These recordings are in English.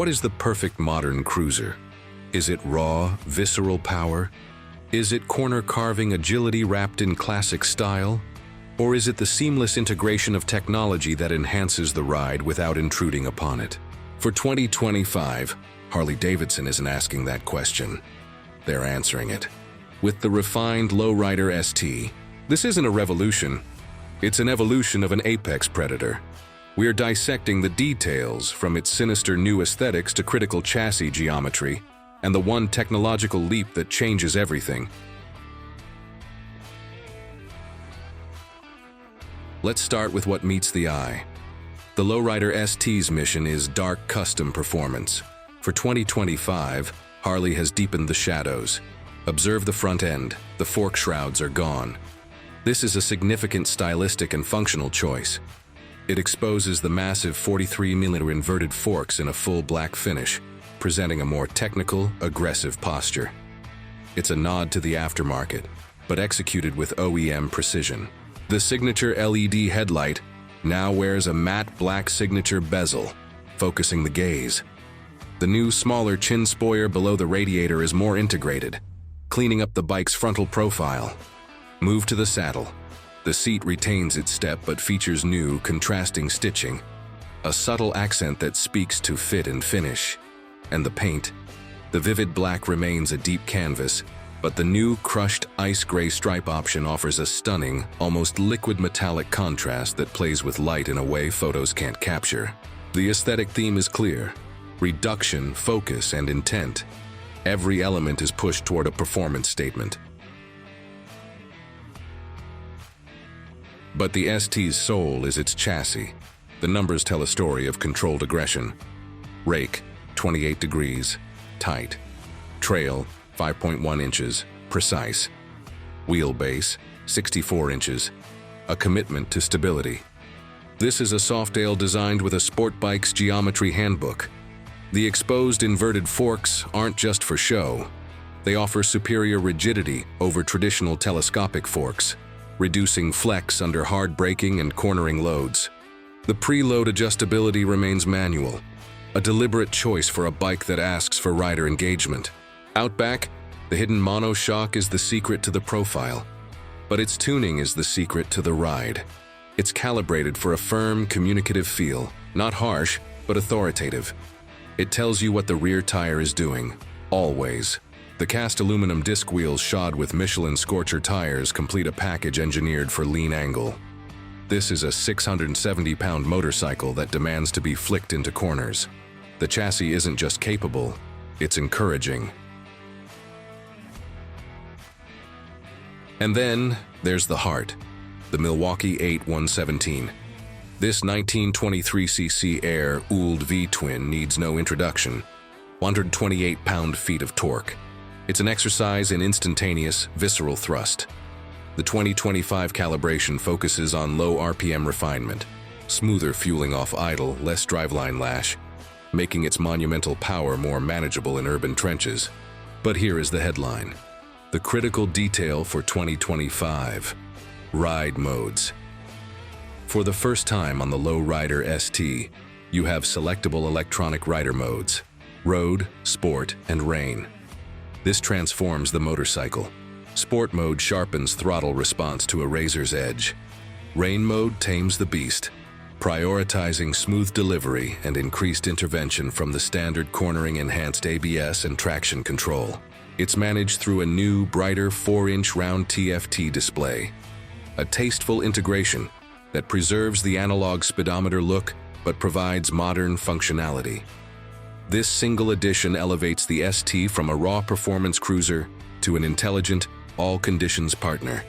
What is the perfect modern cruiser? Is it raw, visceral power? Is it corner-carving agility wrapped in classic style? Or is it the seamless integration of technology that enhances the ride without intruding upon it? For 2025, Harley-Davidson isn't asking that question. They're answering it. With the refined Low Rider ST, this isn't a revolution. It's an evolution of an apex predator. We're dissecting the details, from its sinister new aesthetics to critical chassis geometry, and the one technological leap that changes everything. Let's start with what meets the eye. The Low Rider ST's mission is dark custom performance. For 2025, Harley has deepened the shadows. Observe the front end, the fork shrouds are gone. This is a significant stylistic and functional choice. It exposes the massive 43mm inverted forks in a full black finish, presenting a more technical, aggressive posture. It's a nod to the aftermarket, but executed with OEM precision. The signature LED headlight now wears a matte black signature bezel, focusing the gaze. The new smaller chin spoiler below the radiator is more integrated, cleaning up the bike's frontal profile. Move to the saddle. The seat retains its step but features new, contrasting stitching, a subtle accent that speaks to fit and finish. And the paint. The vivid black remains a deep canvas, but the new crushed ice gray stripe option offers a stunning, almost liquid metallic contrast that plays with light in a way photos can't capture. The aesthetic theme is clear: reduction, focus, and intent. Every element is pushed toward a performance statement. But the ST's soul is its chassis. The numbers tell a story of controlled aggression. Rake, 28 degrees, tight. Trail, 5.1 inches, precise. Wheelbase, 64 inches, a commitment to stability. This is a Softail designed with a sport bike's geometry handbook. The exposed inverted forks aren't just for show. They offer superior rigidity over traditional telescopic forks, reducing flex under hard braking and cornering loads. The preload adjustability remains manual, a deliberate choice for a bike that asks for rider engagement. Out back, the hidden monoshock is the secret to the profile, but its tuning is the secret to the ride. It's calibrated for a firm, communicative feel, not harsh, but authoritative. It tells you what the rear tire is doing, always. The cast aluminum disc wheels shod with Michelin Scorcher tires complete a package engineered for lean angle. This is a 670-pound motorcycle that demands to be flicked into corners. The chassis isn't just capable, it's encouraging. And then there's the heart, the Milwaukee-Eight 117. This 1923cc air-cooled V-twin needs no introduction. 128 pound-feet of torque. It's an exercise in instantaneous, visceral thrust. The 2025 calibration focuses on low RPM refinement, smoother fueling off idle, less driveline lash, making its monumental power more manageable in urban trenches. But here is the headline. The critical detail for 2025. Ride modes. For the first time on the Low Rider ST, you have selectable electronic rider modes: road, sport, and rain. This transforms the motorcycle. Sport mode sharpens throttle response to a razor's edge. Rain mode tames the beast, prioritizing smooth delivery and increased intervention from the standard cornering enhanced ABS and traction control. It's managed through a new, brighter 4-inch round TFT display. A tasteful integration that preserves the analog speedometer look but provides modern functionality. This single addition elevates the ST from a raw performance cruiser to an intelligent, all-conditions partner.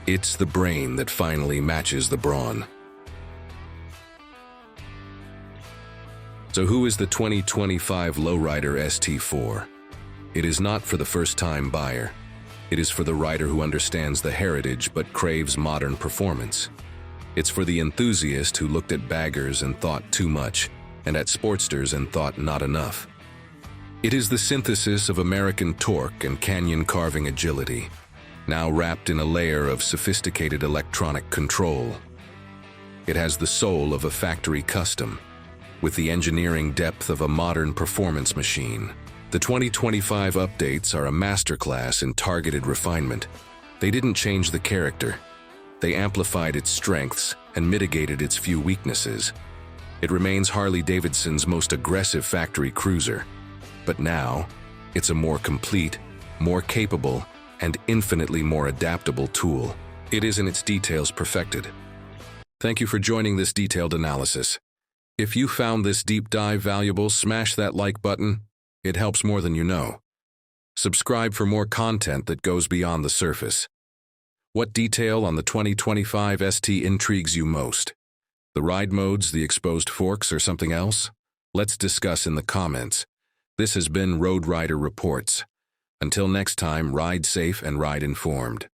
It's the brain that finally matches the brawn. So who is the 2025 Low Rider ST for? It is not for the first-time buyer. It is for the rider who understands the heritage but craves modern performance. It's for the enthusiast who looked at baggers and thought too much, and at sportsters and thought not enough. It is the synthesis of American torque and canyon-carving agility, now wrapped in a layer of sophisticated electronic control. It has the soul of a factory custom, with the engineering depth of a modern performance machine. The 2025 updates are a masterclass in targeted refinement. They didn't change the character. They amplified its strengths and mitigated its few weaknesses. It remains Harley-Davidson's most aggressive factory cruiser, but now it's a more complete, more capable, and infinitely more adaptable tool. It is in its details perfected. Thank you for joining this detailed analysis. If you found this deep dive valuable, smash that like button. It helps more than you know. Subscribe for more content that goes beyond the surface. What detail on the 2025 ST intrigues you most? The ride modes, the exposed forks, or something else? Let's discuss in the comments. This has been Road Rider Reports. Until next time, ride safe and ride informed.